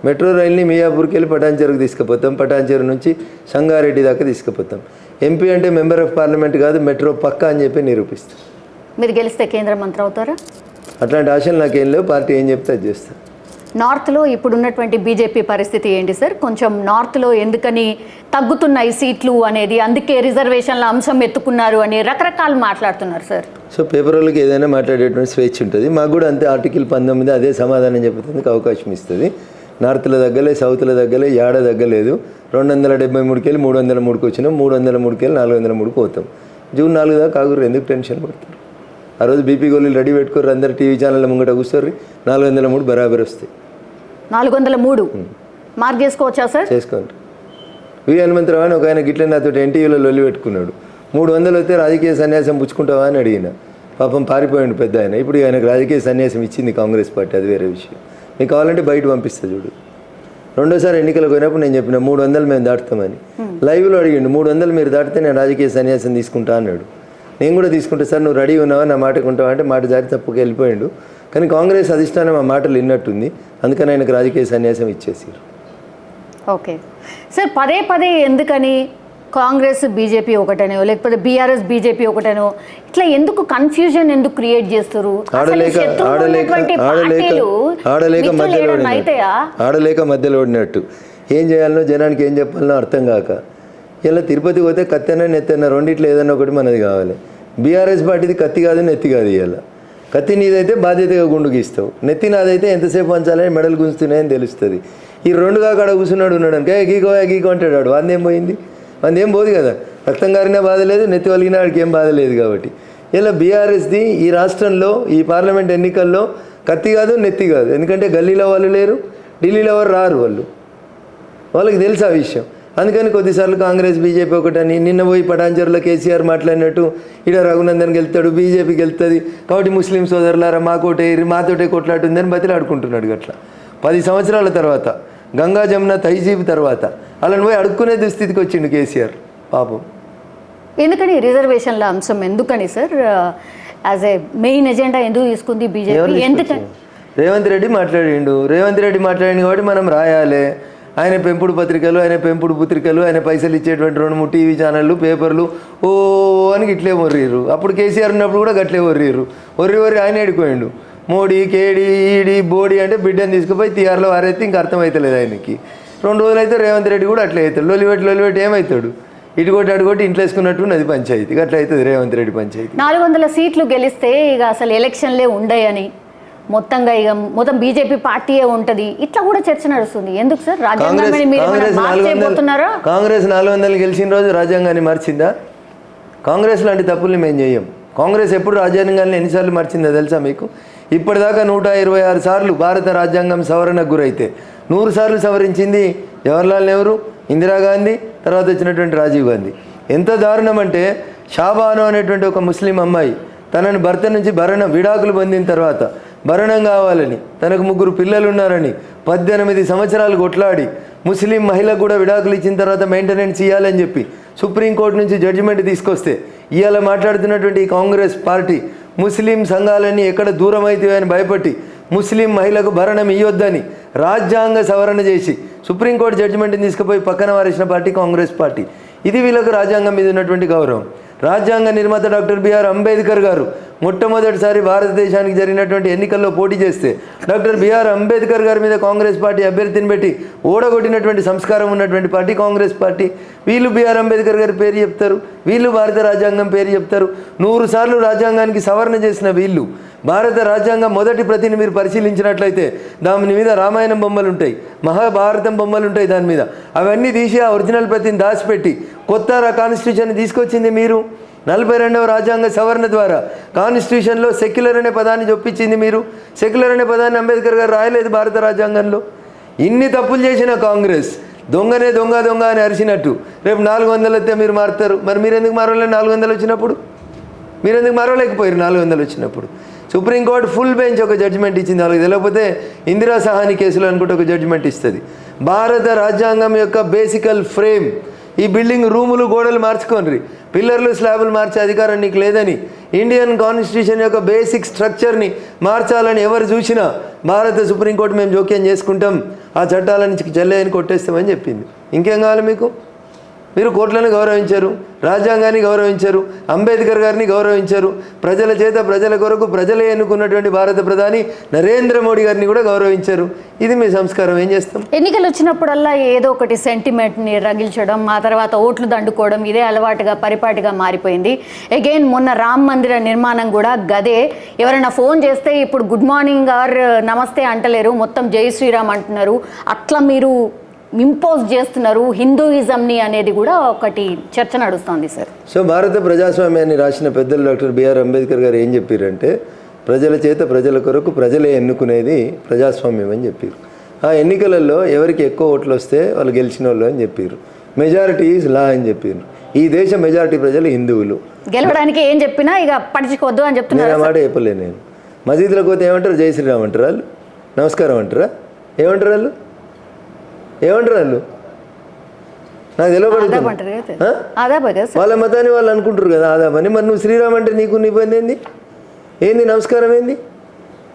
మెట్రో రైల్ని మియాపూర్కి వెళ్ళి పటాన్చెరుకు తీసుకుపోతాం, పటాన్చెరు నుంచి సంగారెడ్డి దాకా తీసుకుపోతాం. ఎంపీ అంటే మెంబర్ ఆఫ్ పార్లమెంట్ కాదు, మెట్రో పక్కా అని చెప్పి నిరూపిస్తాం. మీరు గెలిస్తే కేంద్ర మంత్రి అవుతారా? అట్లాంటి ఆశలు నాకేం లేవు. పార్టీ ఏం చెప్తే అది చేస్తాను. నార్త్లో ఇప్పుడున్నటువంటి బీజేపీ పరిస్థితి ఏంటి సార్? కొంచెం నార్త్లో ఎందుకని తగ్గుతున్నాయి సీట్లు అనేది, అందుకే రిజర్వేషన్ల అంశం ఎత్తుకున్నారు అని రకరకాలు మాట్లాడుతున్నారు సార్. సో పేపర్ వాళ్ళకి ఏదైనా మాట్లాడేటువంటి స్వేచ్ఛ ఉంటుంది. మాకు కూడా అంతే. ఆర్టికల్ 19 అదే సమాధానం చెప్పేందుకు అవకాశం ఇస్తుంది. నార్త్లో తగ్గలే, సౌత్లో తగ్గలే, ఏడ తగ్గలేదు. 273కి వెళ్ళి 303కి వచ్చినాం, 303కి వెళ్ళి 403కి పోతాం. జూన్ 4 దాకా ఆగురు, ఎందుకు టెన్షన్ పడతారు? ఆ రోజు బీపీ గోళీలు రెడీ పెట్టుకోరు, అందరు టీవీ ఛానళ్ళ ముంగట కూర్చోర్రి. 403 బరాబర్ వస్తాయి. 403 మార్క్ చేసుకోవచ్చా సార్? చేసుకోండి. హనుమంతరావు అని ఒక ఆయన గిట్ల నాతో ఎన్టీవీలో లొల్లి పెట్టుకున్నాడు. 300 వస్తే రాజకీయ సన్యాసం పుచ్చుకుంటావా అని అడిగిన. పాపం పారిపోయాడు పెద్ద ఆయన. ఇప్పుడు ఆయనకు రాజకీయ సన్యాసం ఇచ్చింది కాంగ్రెస్ పార్టీ, అది వేరే విషయం. మీకు కావాలంటే బయట పంపిస్తా చూడు. రెండోసారి ఎన్నికలకు పోయినప్పుడు నేను చెప్పిన 300 మేము దాటుతామని. లైవ్లో అడిగిండు 300 మీరు దాటితే నేను రాజకీయ సన్యాసం తీసుకుంటా అన్నాడు. నేను కూడా తీసుకుంటా సార్, నువ్వు రెడీ ఉన్నావా నా మాటకు ఉంటావా అంటే మాట జారి తప్పుకు వెళ్ళిపోయాడు. కానీ కాంగ్రెస్ అధిష్టానం ఆ మాటలు విన్నట్టుంది, అందుకని ఆయనకు రాజకీయ సన్యాసం ఇచ్చేసారు. ఓకే సార్, పదే పదే ఎందుకని కాంగ్రెస్ బీజేపీ ఒకటనో లేకపోతే బీఆర్ఎస్ బీజేపీ ఒకటనో ఇట్లా ఎందుకు కన్ఫ్యూజన్ ఎందుకు క్రియేట్ చేస్తారు? ఆడలేక మధ్యలో ఓడినట్టు ఏం చేయాలనో జనానికి ఏం చెప్పాలనో అర్థం కాక ఇలా తిరుపతి పోతే కత్తెన నెత్తెన రెండిట్లో ఏదన్నా ఒకటి మనది కావాలి. బీఆర్ఎస్ పార్టీది కత్తి కాదు నెత్తి కాదు. ఇలా కత్తి నీదైతే బాధ్యతగా గుండు గీస్తావు, నెత్తి నాదైతే ఎంతసేపు పంచాలని మెడలు గుంజుతున్నాయని తెలుస్తుంది. ఈ రెండుగా అక్కడ కూర్చున్నాడు ఉన్నాడు అనుకో గీకో అంటాడు. వాందేం పోయింది? వాందేం పోదు కదా. రక్తం గారినా బాధ లేదు, నెత్తి వలిగినా వాడికి ఏం బాధ లేదు. కాబట్టి ఇలా బీఆర్ఎస్ది ఈ రాష్ట్రంలో ఈ పార్లమెంట్ ఎన్నికల్లో కత్తి కాదు నెత్తి కాదు. ఎందుకంటే గల్లీలో వాళ్ళు లేరు, ఢిల్లీలో ఎవరు రారు, వాళ్ళకి తెలుసు ఆ విషయం. అందుకని కొద్దిసార్లు కాంగ్రెస్ బీజేపీ ఒకటని. నిన్న పోయి పటాన్చెరులో కేసీఆర్ మాట్లాడినట్టు ఇక్కడ రఘునందన్ గెలుస్తాడు, బీజేపీ గెలుస్తుంది, కాబట్టి ముస్లిం సోదరులారా మాతోటే కొట్లాటుందని బతిలాడుకుంటున్నాడు. అట్లా 10 సంవత్సరాల తర్వాత గంగా జమున తహజీబ్ తర్వాత అలాని పోయి అడుక్కునే దుస్థితికి వచ్చిండు కేసీఆర్ పాపం. ఎందుకని రిజర్వేషన్ల అంశం ఎందుకని sir as a main agenda ఎందుకు తీసుకుంది బీజేపీ? ఎందుకని రేవంత్ రెడ్డి మాట్లాడిండు కాబట్టి మనం రాయాలి. ఆయన పెంపుడు పత్రికలు, ఆయన పెంపుడు పుత్రికలు, ఆయన పైసలు ఇచ్చేటువంటి 2-3 టీవీ ఛానళ్ళు, పేపర్లు ఓ అని ఇట్లే వర్రీరు. అప్పుడు కేసీఆర్ ఉన్నప్పుడు కూడా గట్లే వర్రీరు. ఒర్రి ఆయన ఎడిపోయిండు. మోడీ కేడీ ఈడీ బోడీ అంటే బిడ్డను తీసుకుపోయి తీఆర్లో వారైతే ఇంకా అర్థమవుతలేదు ఆయనకి. 2 రోజులు అయితే రేవంత్ రెడ్డి కూడా అట్లే అవుతాడు. లొలిపెట్టి ఏమవుతాడు? ఇటుకొట్టి అడుగొట్టి ఇంట్లో వేసుకున్నట్టు అది పంచాయతీ. అట్లా అవుతుంది రేవంత్ రెడ్డి పంచాయతీ. 400 సీట్లు గెలిస్తే ఇక అసలు ఎలక్షన్లే ఉండయని మొత్తంగా ఇక మొత్తం బీజేపీ పార్టీయే ఉంటుంది, ఇట్లా కూడా చర్చ నడుస్తుంది. ఎందుకు సార్ కాంగ్రెస్ 400 గెలిచిన రోజు రాజ్యాంగాన్ని మార్చిందా? కాంగ్రెస్ లాంటి తప్పుల్ని మేము చేయం. కాంగ్రెస్ ఎప్పుడు రాజ్యాంగాన్ని ఎన్నిసార్లు మార్చిందో తెలుసా మీకు? ఇప్పటిదాకా 126 సార్లు భారత రాజ్యాంగం సవరణకు గురైతే 100 సార్లు సవరించింది జవహర్లాల్ నెహ్రూ, ఇందిరాగాంధీ, తర్వాత వచ్చినటువంటి రాజీవ్ గాంధీ. ఎంత దారుణం అంటే షాబాను అనేటువంటి ఒక ముస్లిం అమ్మాయి తనని భర్త నుంచి విడాకులు పొందిన తర్వాత భరణం కావాలని, తనకు 3 పిల్లలు ఉన్నారని 18 సంవత్సరాలు కొట్లాడి ముస్లిం మహిళకు కూడా విడాకులు ఇచ్చిన తర్వాత మెయింటెనెన్స్ ఇవ్వాలని చెప్పి సుప్రీంకోర్టు నుంచి జడ్జిమెంట్ తీసుకొస్తే ఇవాళ మాట్లాడుతున్నటువంటి ఈ కాంగ్రెస్ పార్టీ ముస్లిం సంఘాలన్నీ ఎక్కడ దూరం అవుతాయని భయపడి ముస్లిం మహిళకు భరణం ఇవ్వొద్దని రాజ్యాంగ సవరణ చేసి సుప్రీంకోర్టు జడ్జిమెంట్ని తీసుకుపోయి పక్కన వారేసిన పార్టీ కాంగ్రెస్ పార్టీ. ఇది వీళ్ళకు రాజ్యాంగం మీద ఉన్నటువంటి గౌరవం. రాజ్యాంగ నిర్మాత డాక్టర్ బిఆర్ అంబేద్కర్ గారు మొట్టమొదటిసారి భారతదేశానికి జరిగినటువంటి ఎన్నికల్లో పోటీ చేస్తే డాక్టర్ బిఆర్ అంబేద్కర్ గారి మీద కాంగ్రెస్ పార్టీ అభ్యర్థిని పెట్టి ఓడగొట్టినటువంటి సంస్కారం ఉన్నటువంటి పార్టీ కాంగ్రెస్ పార్టీ. వీళ్ళు బిఆర్ అంబేద్కర్ గారి పేరు చెప్తారు, వీళ్ళు భారత రాజ్యాంగం పేరు చెప్తారు. 100 సార్లు రాజ్యాంగానికి సవరణ చేసిన వీళ్ళు భారత రాజ్యాంగం మొదటి ప్రతిని మీరు పరిశీలించినట్లయితే దాని మీద రామాయణం బొమ్మలు ఉంటాయి, మహాభారతం బొమ్మలు ఉంటాయి దాని మీద. అవన్నీ తీసి ఆ ఒరిజినల్ ప్రతిని దాచిపెట్టి కొత్త కాన్స్టిట్యూషన్ తీసుకొచ్చింది మీరు. 42వ రాజ్యాంగ సవరణ ద్వారా కాన్స్టిట్యూషన్లో సెక్యులర్ అనే పదాన్ని చొప్పించింది మీరు. సెక్యులర్ అనే పదాన్ని అంబేద్కర్ గారు రాయలేదు భారత రాజ్యాంగంలో. ఇన్ని తప్పులు చేసిన కాంగ్రెస్ దొంగనే దొంగ అని అరిచినట్టు రేపు 400 వస్తే మీరు మారుతారు. మరి మీరు ఎందుకు మారలేదు? 400 వచ్చినప్పుడు మీరు ఎందుకు మారలేకపోయారు? 400 వచ్చినప్పుడు సుప్రీంకోర్టు ఫుల్ బెంచ్ ఒక జడ్జిమెంట్ ఇచ్చింది. వాళ్ళకి తెలియకపోతే ఇందిరా సహాని కేసులో అనుకుంటే ఒక జడ్జిమెంట్ ఇస్తుంది. భారత రాజ్యాంగం యొక్క బేసికల్ ఫ్రేమ్, ఈ బిల్డింగ్ రూములు గోడలు మార్చుకోండి, పిల్లర్లు స్లాబులు మార్చే అధికారం నీకు లేదని, ఇండియన్ కాన్స్టిట్యూషన్ యొక్క బేసిక్ స్ట్రక్చర్ని మార్చాలని ఎవరు చూసినా భారత సుప్రీంకోర్టు మేము జోక్యం చేసుకుంటాం, ఆ చట్టాలని చెల్లేయని కొట్టేస్తామని చెప్పింది. ఇంకేం కావాలి మీకు? మీరు కోర్టులను గౌరవించారు, రాజ్యాంగాన్ని గౌరవించారు, అంబేద్కర్ గారిని గౌరవించారు, ప్రజల చేత ప్రజల కొరకు ప్రజలే ఎన్నుకున్నటువంటి భారత ప్రధాని నరేంద్ర మోడీ గారిని కూడా గౌరవించారు. ఇది మీ సంస్కారం. ఏం చేస్తాం? ఎన్నికలు వచ్చినప్పుడల్లా ఏదో ఒకటి సెంటిమెంట్ని రగిల్చడం, ఆ తర్వాత ఓట్లు దండుకోవడం ఇదే అలవాటుగా పరిపాటిగా మారిపోయింది. అగైన్ మొన్న రామ మందిర నిర్మాణం కూడా గదే. ఎవరైనా ఫోన్ చేస్తే ఇప్పుడు గుడ్ మార్నింగ్ ఆర్ నమస్తే అంటలేరు, మొత్తం జై శ్రీరామ్ అంటున్నారు. అట్లా మీరు ఇంపోజ్ చేస్తున్నారు హిందూయిజంని అనేది కూడా ఒకటి చర్చ నడుస్తుంది సార్. సో భారత ప్రజాస్వామ్యాన్ని రాసిన పెద్దలు డాక్టర్ బిఆర్ అంబేద్కర్ గారు ఏం చెప్పారంటే ప్రజల చేత ప్రజల కొరకు ప్రజలే ఎన్నుకునేది ప్రజాస్వామ్యం అని చెప్పారు. ఆ ఎన్నికలలో ఎవరికి ఎక్కువ ఓట్లు వస్తే వాళ్ళు గెలిచిన వాళ్ళు అని చెప్పారు. మెజారిటీ ఈజ్ లా అని చెప్పారు. ఈ దేశ మెజారిటీ ప్రజలు హిందువులు. గెలవడానికి ఏం చెప్పినా ఇక పట్టించుకోవద్దు అని చెప్తున్నారు. నేను ఆ మాట చెప్పలేదు. నేను మసీదులకు పోతే ఏమంటారు? జై శ్రీరామ్ అంటారు వాళ్ళు, నమస్కారం అంటారా, ఏమంటారు వాళ్ళు, ఏమంటారు వాళ్ళు? నాకు తెలియబడుతుంది. వాళ్ళ మతాన్ని వాళ్ళు అనుకుంటారు కదా ఆదాబని. మరి నువ్వు శ్రీరామ్ అంటే నీకు ఇబ్బంది ఏంది? ఏంది నమస్కారం ఏంది?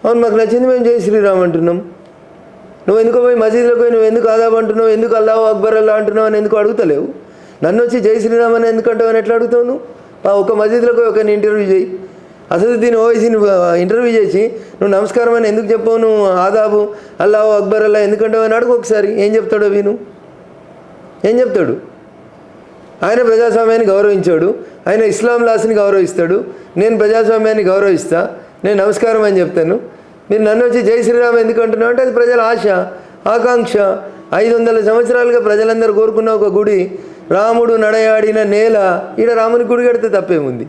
అవును మాకు నచ్చింది, మేము జై శ్రీరామ్ అంటున్నాం. నువ్వు ఎందుకు పోయి మసీదులకు పోయి నువ్వు ఎందుకు ఆదాబ్ అంటున్నావు, ఎందుకు అల్లాహు అక్బర్ అల్లా అంటున్నావు అని ఎందుకు అడుగుతలేవు? నన్ను వచ్చి జై శ్రీరామ్ అని ఎందుకు అంటావు అని ఎట్లా అడుగుతావు నువ్వు? ఒక మసీదులకు ఒక ఇంటర్వ్యూ చేయి, అసలు దీని ఓవైసీని ఇంటర్వ్యూ చేసి నువ్వు నమస్కారం అని ఎందుకు చెప్పావు, నువ్వు ఆదాబు అల్లాహు అక్బర్ అల్లా ఎందుకంటావు అని అడుగు ఒకసారి. ఏం చెప్తాడో విను, ఏం చెప్తాడు? ఆయన ప్రజాస్వామ్యాన్ని గౌరవించాడు, ఆయన ఇస్లాం లాస్ని గౌరవిస్తాడు. నేను ప్రజాస్వామ్యాన్ని గౌరవిస్తా, నేను నమస్కారం అని చెప్తాను. మీరు నన్ను వచ్చి జై శ్రీరామ్ ఎందుకు అంటున్నావు అంటే అది ప్రజల ఆశ, ఆకాంక్ష. 500 సంవత్సరాలుగా ప్రజలందరూ కోరుకున్న ఒక గుడి, రాముడు నడయాడిన నేల. ఈడ రాముని గుడి కడితే తప్పేముంది?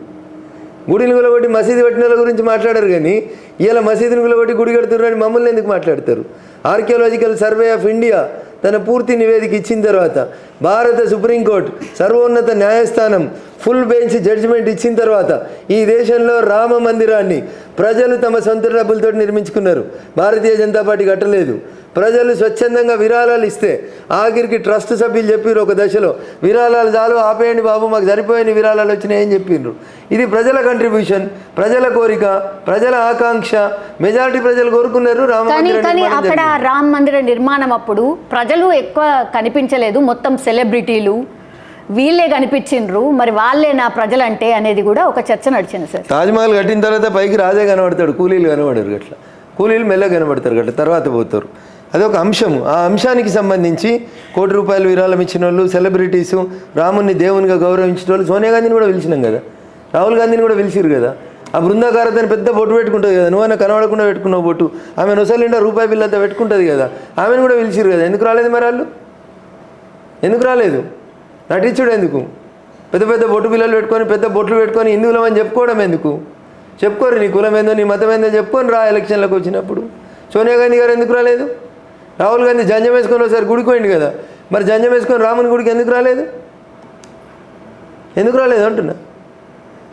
గుడిని గులబట్టి మసీదు కట్టిన వాళ్ళ గురించి మాట్లాడారు, కానీ ఇలా మసీదుని గులబట్టి గుడి కడుతున్నారని మమ్మల్ని ఎందుకు మాట్లాడతారు? ఆర్కియాలజికల్ సర్వే ఆఫ్ ఇండియా తన పూర్తి నివేదిక ఇచ్చిన తర్వాత, భారత సుప్రీంకోర్టు సర్వోన్నత న్యాయస్థానం ఫుల్ బెంచ్ జడ్జిమెంట్ ఇచ్చిన తర్వాత ఈ దేశంలో రామ మందిరాన్ని ప్రజలు తమ సొంత డబ్బులతో నిర్మించుకున్నారు. భారతీయ జనతా పార్టీ కట్టలేదు. ప్రజలు స్వచ్ఛందంగా విరాళాలు ఇస్తే ఆఖరికి ట్రస్ట్ సభ్యులు చెప్పారు ఒక దశలో, విరాళాలు చాలు ఆపేయండి బాబు, మాకు సరిపోయిన విరాళాలు వచ్చినాయని చెప్పిండ్రు. ఇది ప్రజల కంట్రిబ్యూషన్, ప్రజల కోరిక, ప్రజల ఆకాంక్ష. మెజారిటీ ప్రజలు కోరుకున్నారు అక్కడ రామ మందిర నిర్మాణం అప్పుడు ప్రజలు ఎక్కువ కనిపించలేదు, మొత్తం సెలబ్రిటీలు వీళ్ళే కనిపించిండ్రు. మరి వాళ్ళే నా ప్రజలంటే అనేది కూడా ఒక చర్చ నడిచింది సార్. తాజ్మహల్ కట్టిన తర్వాత పైకి రాజే కనబడతాడు, కూలీలు కనబడరు గట్లా. కూలీలు మెల్లగా కనబడతారు గట్ల, తర్వాత పోతారు. అదొక అంశము. ఆ అంశానికి సంబంధించి ₹1 కోటి విరాళం ఇచ్చిన వాళ్ళు, సెలబ్రిటీసు, రాముని దేవునిగా గౌరవించిన వాళ్ళు, సోనియా గాంధీని కూడా పిలిచినాం కదా, రాహుల్ గాంధీని కూడా పిలిచిరు కదా. ఆ బృందాకారతని పెద్ద బొట్టు పెట్టుకుంటుంది కదా, నువ్వైనా కనబడకుండా పెట్టుకున్నావు బొట్టు. ఆమె నొసలిండా రూపాయి బిల్లు అంతా పెట్టుకుంటుంది కదా, ఆమెను కూడా పిలిచిరు కదా. ఎందుకు రాలేదు మరి వాళ్ళు? ఎందుకు రాలేదు? నటించుడు ఎందుకు? పెద్ద పెద్ద బొట్టు బిల్లలు పెట్టుకొని, పెద్ద బొట్లు పెట్టుకొని హిందువులం అని చెప్పుకోవడం ఎందుకు? చెప్పుకోరు, నీ కులం ఏందో నీ మతం ఏందో చెప్పుకొని రా ఎలక్షన్లకు వచ్చినప్పుడు. సోనియా గాంధీ గారు ఎందుకు రాలేదు? రాహుల్ గాంధీ జంజం వేసుకొని ఒకసారి గుడికి పోయింది కదా, మరి జంజం వేసుకొని రాముని గుడికి ఎందుకు రాలేదు? ఎందుకు రాలేదు అంటున్నా.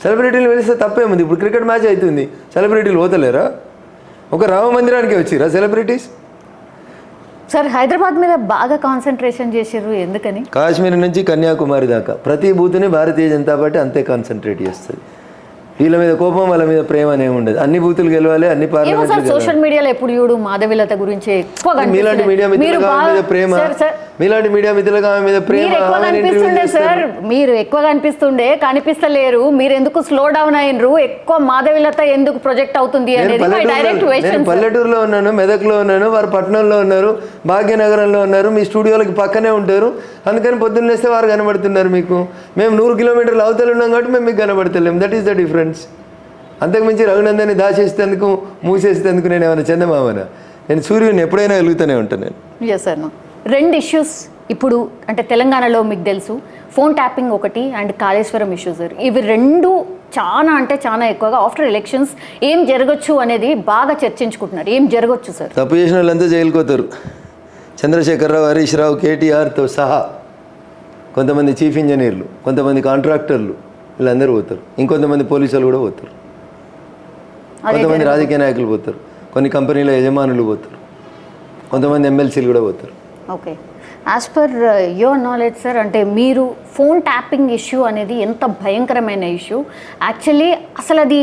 సెలబ్రిటీలు పిలిస్తే తప్పేముంది? ఇప్పుడు క్రికెట్ మ్యాచ్ అవుతుంది, సెలబ్రిటీలు పోతలేరా? ఒక రామ మందిరానికి వచ్చిరా సెలబ్రిటీస్? సార్ హైదరాబాద్ మీద బాగా కాన్సన్ట్రేషన్ చేసారు, ఎందుకని? కాశ్మీర్ నుంచి కన్యాకుమారి దాకా ప్రతి బూత్ని భారతీయ జనతా పార్టీ అంతే కాన్సన్ట్రేట్ చేస్తుంది. వీళ్ళ మీద కోపం, వాళ్ళ మీద ప్రేమ అనేమి ఉండదు. అన్ని బూతులు గెలవాలి, అన్ని పార్లమెంట్. సోషల్ మీడియాలో ఎప్పుడు చూడు మాధవిలత గురించి ఎక్కువ, మీలాంటి మీడియా మిత్రులుగా ఆమె మీద ప్రేమ, మీలాంటి మీడియా మిత్రులుగా ఆమె మీద ప్రేమ. సార్ మీరు ఎక్కువ కనిపిస్తలేరు, మీరు ఎందుకు స్లో డౌన్ అయినరు? ఎక్కువ మాధవిలత ఎందుకు ప్రొజెక్ట్ అవుతుంది అనేది డైరెక్ట్ క్వశ్చన్. పల్లెటూరులో ఉన్నాను, మెదక్లో ఉన్నాను, వారు పట్టణంలో ఉన్నారు, భాగ్యనగరంలో ఉన్నారు, మీ స్టూడియోలకి పక్కనే ఉంటారు, అందుకని పొద్దున్న లేస్తే వారు కనబడుతున్నారు మీకు. మేము 100 కిలోమీటర్లు అవతలు ఉన్నాం కాబట్టి మేము మీకు కనబడతలేము. That is the difference. అంతకుమించి రఘునందన్ని దాచేసేందుకు, మూసేసేందుకు నేను ఏమైనా చందమామనా? నేను సూర్యుని ఎప్పుడైనా వెలుగుతూనే ఉంటాను నేను. Yes sir. 2 ఇష్యూస్ ఇప్పుడు అంటే తెలంగాణలో మీకు తెలుసు, ఫోన్ ట్యాపింగ్ ఒకటి అండ్ కాళేశ్వరం ఇష్యూ సార్. ఇవి 2 చాలా అంటే చాలా ఎక్కువగా ఆఫ్టర్ ఎలక్షన్స్ ఏం జరగచ్చు అనేది బాగా చర్చించుకుంటున్నారు. ఏం జరగచ్చు సార్? తప్పు చేసిన వాళ్ళంతా జైలుకోతారు. చంద్రశేఖరరావు, హరీష్ రావు, కేటీఆర్తో సహా కొంతమంది చీఫ్ ఇంజనీర్లు, కొంతమంది కాంట్రాక్టర్లు, వీళ్ళందరూ పోతారు. ఇంకొంతమంది పోలీసులు కూడా పోతారు, కొంతమంది రాజకీయ నాయకులు పోతారు, కొన్ని కంపెనీల యజమానులు పోతారు, కొంతమంది ఎమ్మెల్సీలు కూడా పోతారు. Okay, as per your knowledge sir, అంటే మీరు ఫోన్ ట్యాపింగ్ ఇష్యూ అనేది ఎంత భయంకరమైన ఇష్యూ, యాక్చువల్లీ అసలు అది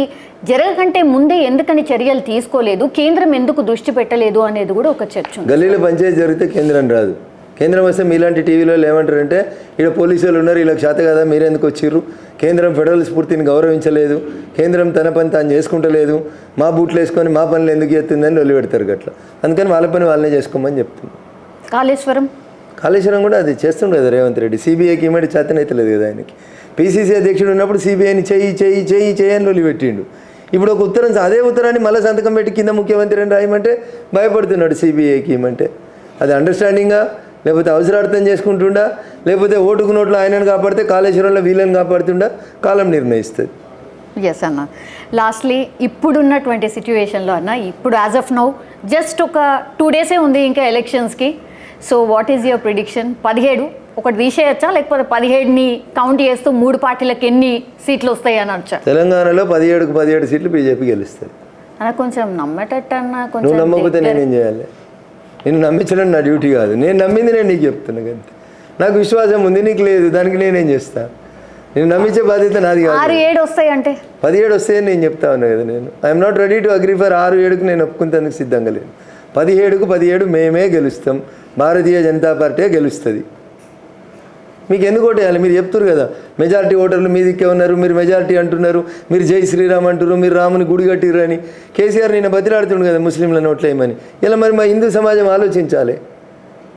జరగకంటే ముందే ఎందుకని చర్యలు తీసుకోలేదు, కేంద్రం ఎందుకు దృష్టి పెట్టలేదు అనేది కూడా ఒక చర్చ. గల్లీలో పంచాయతీ జరిగితే కేంద్రం రాదు. కేంద్రం వస్తే మీలాంటి టీవీలో ఏమంటారంటే, ఇక్కడ పోలీసులు ఉన్నారు, వీళ్ళకి చేత కదా, మీరెందుకు వచ్చిర్రు, కేంద్రం ఫెడరల్ స్ఫూర్తిని గౌరవించలేదు, కేంద్రం తన పని తాను చేసుకుంటలేదు, మా బూట్లు వేసుకొని మా పనులు ఎందుకు చేస్తుందని లొల్లి పెడతారు గట్లా. అందుకని వాళ్ళ పని వాళ్ళనే చేసుకోమని చెప్తుంది. కాళేశ్వరం కూడా అది చేస్తుండే కదా రేవంత్ రెడ్డి. సిబిఐకి ఇమ్మడి చేతనైతలేదు కదా ఆయనకి. పిసిసి అధ్యక్షుడు ఉన్నప్పుడు సిబిఐని చెయ్యి అని లొల్లి పెట్టిండు. ఇప్పుడు ఒక ఉత్తరం, అదే ఉత్తరాన్ని మళ్ళీ సంతకం పెట్టి కింద ముఖ్యమంత్రి అని రాయమంటే భయపడుతున్నాడు సిబిఐకి ఇమ్మంటే. అది అండర్స్టాండింగా, లేకపోతే అవసరార్థం చేసుకుంటుండా, లేకపోతే ఓటుకు నోట్లో ఆయనను కాపాడితే కాళేశ్వరంలో వీళ్ళని కాపాడుతుండా, కాలం నిర్ణయిస్తుంది. ఎస్ అన్న. లాస్ట్లీ ఇప్పుడున్నటువంటి సిచ్యువేషన్లో అన్న, ఇప్పుడు యాజ్ ఆఫ్ నౌ జస్ట్ ఒక 2 డేసే ఉంది ఇంకా ఎలక్షన్స్కి. So what is your prediction? 17 ఒకటి తీసేయచ్చా, లేకపోతే 17ని కౌంట్ చేస్తూ 3 పార్టీలకు ఎన్ని సీట్లు వస్తాయి అని వచ్చా? తెలంగాణలో 17కు 17 సీట్లు బీజేపీ గెలుస్తుంది. అన్న కొంచెం నమ్మేటట్టు అన్న, నువ్వు కొంచెం నమ్మకపోతే నేనేం చేయాలి? నేను నమ్మించడం నా డ్యూటీ కాదు. నేను నమ్మింది నేను నీకు చెప్తున్నా అంతే. నాకు విశ్వాసం ఉంది, నీకు లేదు, దానికి నేనేం చేస్తాను? నేను నమ్మించే బాధ్యత నాది కాదు. 6-7 వస్తాయి అంటే 17 వస్తాయని నేను చెప్తా ఉన్నా కదా. నేను I'm not ready to agree for 6-7కు నేను ఒప్పుకుంటేందుకు సిద్ధంగా లేను. 17కు 17 మేమే గెలుస్తాం, భారతీయ జనతా పార్టీ గెలుస్తుంది. మీకు ఎందుకు ఓటేయాలి? మీరు చెప్తారు కదా మెజారిటీ ఓటర్లు మీ దిక్కే ఉన్నారు, మీరు మెజారిటీ అంటున్నారు, మీరు జై శ్రీరామ్ అంటున్నారు, మీరు రాముని గుడి కట్టిర్రు అని. కేసీఆర్ నిన్న బతిలాడుతుండు కదా ముస్లింలను ఓట్లేయమని. ఇలా మరి మా హిందూ సమాజం ఆలోచించాలి.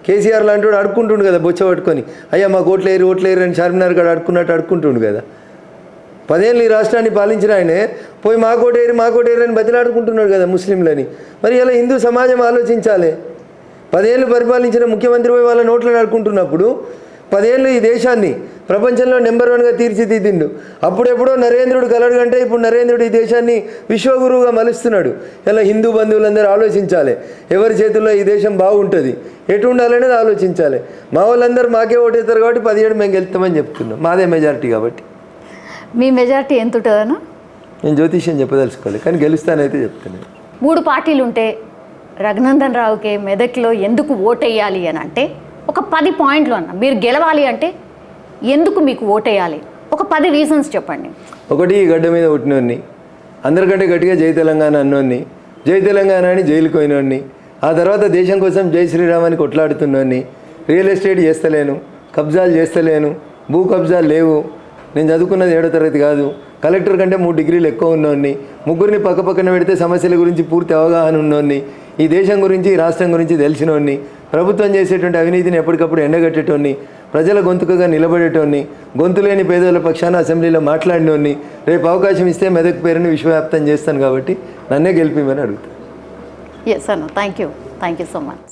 కేసీఆర్ లాంటి వాడు అడుక్కుంటుండు కదా బొచ్చ పట్టుకొని, అయ్యా మాకు ఓట్లేరు అని చార్మినార్ కాడ అడుక్కున్నట్టు అడుక్కుంటుండు కదా. 10 ఏళ్ళు ఈ రాష్ట్రాన్ని పాలించిన ఆయనే పోయి మాకోటేరు అని బతిలాడుకుంటున్నాడు కదా ముస్లింలని. మరి ఇలా హిందూ సమాజం ఆలోచించాలి. 10 ఏళ్ళు పరిపాలించిన ముఖ్యమంత్రి పోయి వాళ్ళ నోట్లను అడుక్కుంటున్నప్పుడు 10 ఏళ్ళు ఈ దేశాన్ని ప్రపంచంలో నెంబర్ 1గా తీర్చిదిద్దిండు. అప్పుడెప్పుడో నరేంద్రుడు కలడు కంటే ఇప్పుడు నరేంద్రుడు ఈ దేశాన్ని విశ్వగురువుగా మలుస్తున్నాడు. ఇలా హిందూ బంధువులందరూ ఆలోచించాలి. ఎవరి చేతుల్లో ఈ దేశం బాగుంటుంది, ఎటు ఉండాలనేది ఆలోచించాలి. మా వాళ్ళందరూ మాకే ఓటేస్తారు కాబట్టి 17 మేము గెలుస్తామని చెప్తున్నాం. మాదే మెజారిటీ కాబట్టి. మీ మెజారిటీ ఎంత ఉంటుందన్నా? నేను జ్యోతిష్యం చెప్పదలుచుకోవాలి, కానీ గెలుస్తానైతే చెప్తున్నాను. 3 పార్టీలు ఉంటే రఘునందన్ రావుకే మెదక్లో ఎందుకు ఓటేయాలి అని అంటే ఒక 10 పాయింట్లు అన్న. మీరు గెలవాలి అంటే ఎందుకు మీకు ఓటేయాలి, ఒక 10 రీజన్స్ చెప్పండి. ఒకటి, ఈ గడ్డ మీద పుట్టినోడిని, అందరికంటే గట్టిగా జై తెలంగాణ అన్నోడిని, జై తెలంగాణ అని జైలుకు పోయినోడిని, ఆ తర్వాత దేశం కోసం జై శ్రీరామ్ అని కొట్లాడుతున్నోడిని, రియల్ ఎస్టేట్ చేస్తలేను, కబ్జాలు చేస్తలేను, భూ కబ్జాలు లేవు, నేను చదువుకున్నది 7వ తరగతి కాదు, కలెక్టర్ కంటే 3 డిగ్రీలు ఎక్కువ ఉన్నోడిని, ముగ్గురిని పక్కపక్కన పెడితే సమస్యల గురించి పూర్తి అవగాహన ఉన్నోడిని, ఈ దేశం గురించి ఈ రాష్ట్రం గురించి తెలిసినోడిని, ప్రభుత్వం చేసేటువంటి అవినీతిని ఎప్పటికప్పుడు ఎండగట్టేటోడిని, ప్రజల గొంతుకగా నిలబడేటోడిని, గొంతు లేని పేదల పక్షాన అసెంబ్లీలో మాట్లాడినోడిని, రేపు అవకాశం ఇస్తే మెదక్ పేరుని విశ్వవ్యాప్తం చేస్తాను కాబట్టి నన్నే గెలిపిమని అడుగుతాను. ఎస్ అన్న, థ్యాంక్ యూ సో మచ్.